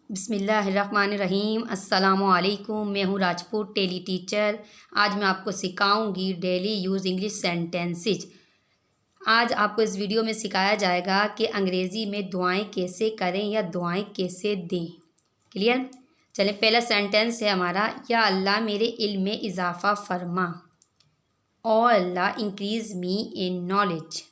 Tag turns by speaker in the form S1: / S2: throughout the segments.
S1: बिस्मिल्लाहिर्रहमानिर्रहीम। अस्सलामुअलैकुम। मैं हूँ राजपूत टेली टीचर। आज मैं आपको सिखाऊंगी डेली यूज़ इंग्लिश सेंटेंसेज। आज आपको इस वीडियो में सिखाया जाएगा कि अंग्रेज़ी में दुआएं कैसे करें या दुआएं कैसे दें। क्लियर? चलें, पहला सेंटेंस है हमारा, या अल्लाह मेरे इल्म में इजाफ़ा फरमा। ओ अल्लाह इंक्रीज़ मी इन नॉलेज।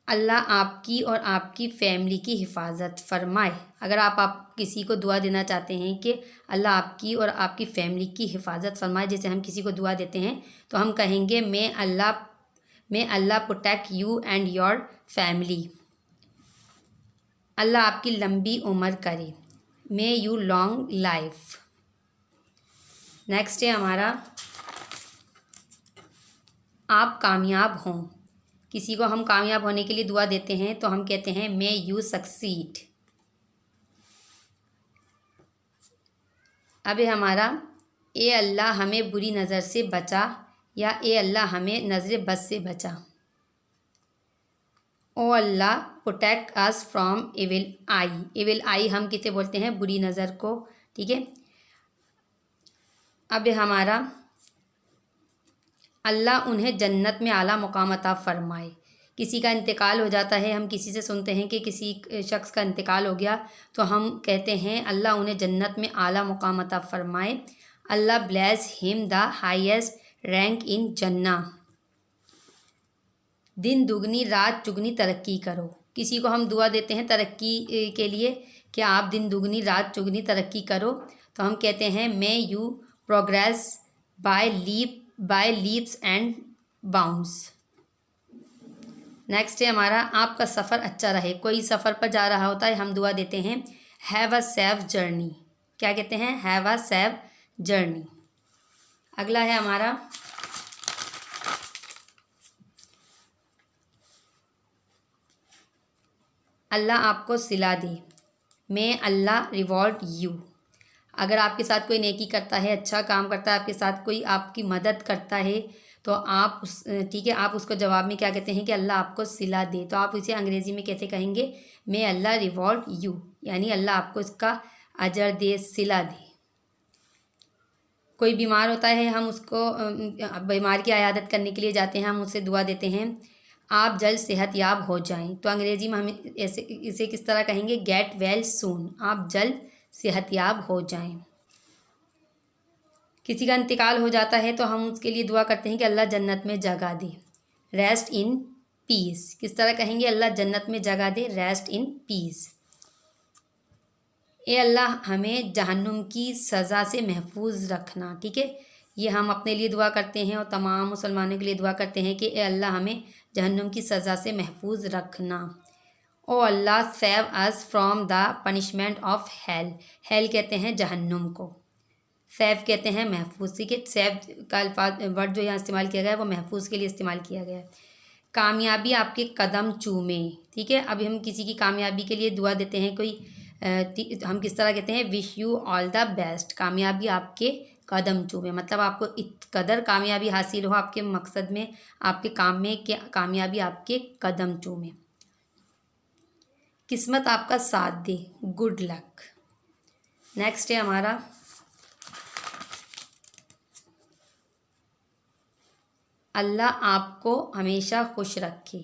S1: अल्लाह आपकी और आपकी फ़ैमिली की हिफाजत फरमाए। अगर आप किसी को दुआ देना चाहते हैं कि अल्लाह आपकी और आपकी फ़ैमिली की हिफाजत फरमाए, जैसे हम किसी को दुआ देते हैं तो हम कहेंगे may Allah protect you and your family. Allah आपकी लंबी उम्र करे, may you long life. Next है हमारा, आप कामयाब हों। किसी को हम कामयाब होने के लिए दुआ देते हैं तो हम कहते हैं मे यू सक्सीड। अब है हमारा, ए अल्लाह हमें बुरी नज़र से बचा, या ए अल्लाह हमें नज़र बद से बचा। O Allah protect us from evil eye. Evil eye हम किसे बोलते हैं? बुरी नज़र को। ठीक है। अब है हमारा, अल्लाह उन्हें जन्नत में आला मुकाम अता फरमाए। किसी का इंतकाल हो जाता है, हम किसी से सुनते हैं कि किसी शख्स का इंतकाल हो गया, तो हम कहते हैं अल्लाह उन्हें जन्नत में आला मुकाम अता फरमाए। Allah bless him the highest rank in जन्ना। दिन दुगनी रात चुगनी तरक्की करो। किसी को हम दुआ देते हैं तरक्की के लिए कि आप दिन दुगनी रात चुगनी तरक्की करो, तो हम कहते हैं may you progress by leaps and bounds. Next है हमारा, आपका सफ़र अच्छा रहे। कोई सफ़र पर जा रहा होता है, हम दुआ देते हैं हैव अ सेफ जर्नी। क्या कहते हैं? Have a safe journey. अगला है हमारा, अल्लाह आपको सिला दे, मे अल्लाह रिवॉर्ड यू। अगर आपके साथ कोई नेकी करता है, अच्छा काम करता है, आपके साथ कोई आपकी मदद करता है, तो आप ठीक है, आप उसको जवाब में क्या कहते हैं कि अल्लाह आपको सिला दे। तो आप इसे अंग्रेज़ी में कैसे कहेंगे? मे अल्लाह रिवॉर्ड यू, यानी अल्लाह आपको इसका अजर दे, सिला दे। कोई बीमार होता है, हम उसको बीमार की अयादत करने के लिए जाते हैं, हम उससे दुआ देते हैं आप जल्द सेहतयाब हो जाएं। तो अंग्रेज़ी में हम इसे किस तरह कहेंगे? Get well soon. आप जल्द सेहतयाब हो जाएं। किसी का इंतकाल हो जाता है तो हम उसके लिए दुआ करते हैं कि अल्लाह जन्नत में जगह दे, रेस्ट इन पीस। किस तरह कहेंगे? अल्लाह जन्नत में जगह दे, रेस्ट इन पीस। ए अल्लाह हमें जहन्नुम की सज़ा से महफूज रखना। ठीक है, ये हम अपने लिए दुआ करते हैं और तमाम मुसलमानों के लिए दुआ करते हैं कि ए अल्लाह हमें जहन्नुम की सज़ा से महफूज रखना। O Allah save us from the punishment of hell. Hell कहते हैं जहन्नुम को, सेव कहते हैं महफूज। ठीक है, सेव का अल्फाज वर्ड जो यहाँ इस्तेमाल किया गया है वो महफूज के लिए इस्तेमाल किया गया है। कामयाबी आपके कदम चूमे। ठीक है, अभी हम किसी की कामयाबी के लिए दुआ देते हैं, हम किस तरह कहते हैं? Wish you all the best. कामयाबी आपके कदम चूमे, मतलब आपको इत कदर कामयाबी हासिल हो आपके मकसद में, आपके काम में, कि कामयाबी आपके कदम चूमे। किस्मत आपका साथ दे, गुड लक। नेक्स्ट है हमारा, अल्लाह आपको हमेशा खुश रखे,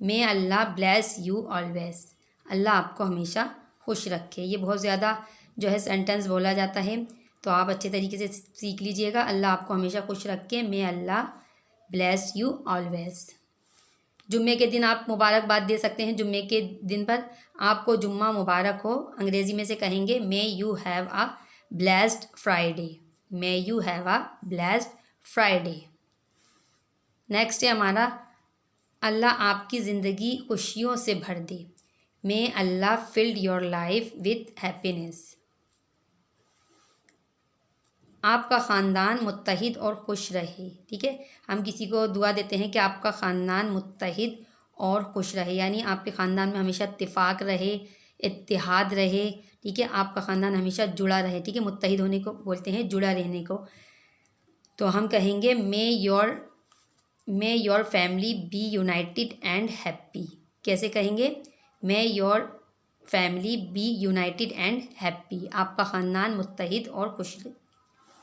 S1: मे अल्लाह ब्लेस यू ऑलवेज। अल्लाह आपको हमेशा खुश रखे। ये बहुत ज़्यादा जो है सेंटेंस बोला जाता है, तो आप अच्छे तरीके से सीख लीजिएगा। अल्लाह आपको हमेशा खुश रखे, मे अल्लाह ब्लेस यू ऑलवेज। जुम्मे के दिन आप मुबारकबाद दे सकते हैं। जुम्मे के दिन पर आपको जुम्मा मुबारक हो। अंग्रेज़ी में से कहेंगे may you have a blessed Friday, may you have a blessed Friday. Next है हमारा, अल्लाह आपकी ज़िंदगी खुशियों से भर दे, may Allah filled your life with happiness. आपका ख़ानदान मुत्तहिद और खुश रहे। ठीक है, हम किसी को दुआ देते हैं कि आपका ख़ानदान मुत्तहिद और खुश रहे, यानी आपके ख़ानदान में हमेशा इत्तिफाक रहे, इत्तिहाद रहे। ठीक है, आपका ख़ानदान हमेशा जुड़ा रहे। ठीक है, मुत्तहिद होने को बोलते हैं जुड़ा रहने को। तो हम कहेंगे may your family be united and happy. कैसे कहेंगे? May your family be united and happy. आपका ख़ानदान मुत्तहिद और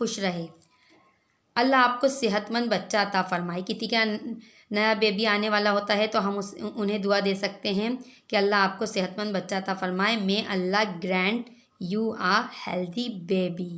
S1: खुश रहे। अल्लाह आपको सेहतमंद बच्चा अता फरमाए। किसी का नया बेबी आने वाला होता है तो हम उन्हें दुआ दे सकते हैं कि अल्लाह आपको सेहतमंद बच्चा अता फरमाए। May Allah grant you a healthy baby.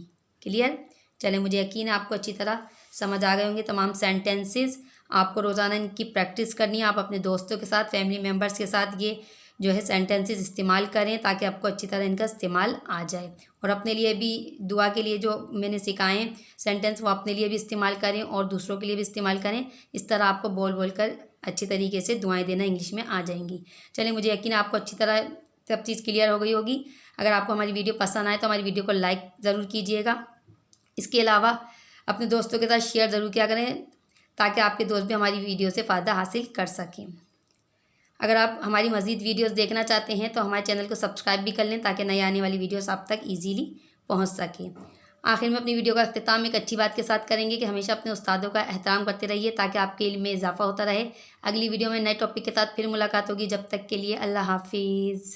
S1: Clear? चलें, मुझे यकीन है आपको अच्छी तरह समझ आ गए होंगे तमाम सेंटेंसेस। आपको रोज़ाना इनकी प्रैक्टिस करनी है। आप अपने दोस्तों के साथ, फैमिली मेम्बर्स के साथ ये जो है सेंटेंसेस इस्तेमाल करें ताकि आपको अच्छी तरह इनका इस्तेमाल आ जाए। और अपने लिए भी दुआ के लिए जो मैंने सिखाए हैं सेंटेंस वो अपने लिए भी इस्तेमाल करें और दूसरों के लिए भी इस्तेमाल करें। इस तरह आपको बोल बोल कर अच्छी तरीके से दुआएं देना इंग्लिश में आ जाएंगी। चलिए, मुझे यकीन है आपको अच्छी तरह सब चीज़ क्लियर हो गई होगी। अगर आपको हमारी वीडियो पसंद आए तो हमारी वीडियो को लाइक ज़रूर कीजिएगा। इसके अलावा अपने दोस्तों के साथ शेयर ज़रूर किया करें ताकि आपके दोस्त भी हमारी वीडियो से फ़ायदा हासिल कर सकें। अगर आप हमारी मज़ीद वीडियोस देखना चाहते हैं तो हमारे चैनल को सब्सक्राइब भी कर लें ताकि नई आने वाली वीडियोस आप तक ईजीली पहुंच सके। आखिर में अपनी वीडियो का अख्तिताम एक अच्छी बात के साथ करेंगे कि हमेशा अपने उस्तादों का एहतराम करते रहिए ताकि आपके इल्म में इजाफा होता रहे। अगली वीडियो में नए टॉपिक के साथ फिर मुलाकात होगी। जब तक के लिए अल्लाह हाफिज़।